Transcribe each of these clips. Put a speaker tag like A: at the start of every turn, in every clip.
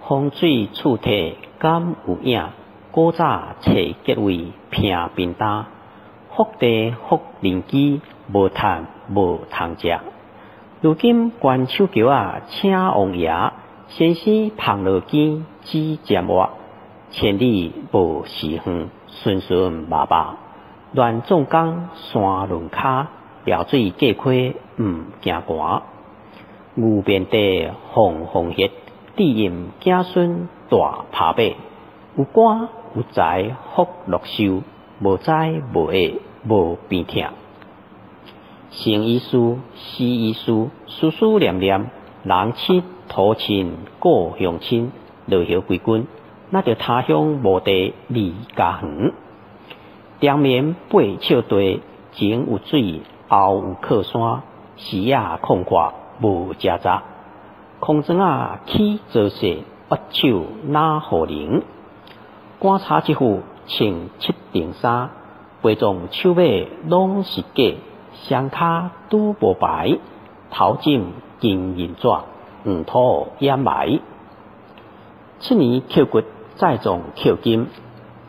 A: 风水厝体敢有影，古早找结位拼便当，福地福邻居，无趁无通食。如今关手桥啊，请王爷，先生捧落肩指尖活，千里无时远，顺顺麻麻。乱纵江山轮骹，撩水过溪毋惊寒。牛面地红红叶，地阴子孙大拍马。有官有财福禄寿，无财无业无病痛。生意书，死意书，思思念念，人妻土亲故乡亲，落叶归根，那着他乡无地离家远。长眠八尺地，前有水，后有靠山，视野空阔无夹杂。空庄啊起做势，恶手哪好灵？观察一户穿七顶衫，陪葬手尾拢是假。双骹拄无牌，头枕金银纸，黄土掩埋。七年扣骨再种扣金，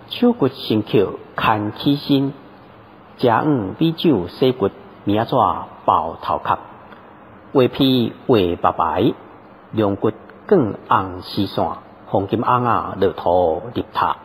A: 手骨身扣牵起身。食黄米酒洗骨，明仔纸包头壳。画皮画白白，亮骨更红丝线，黄金红啊落土入塔。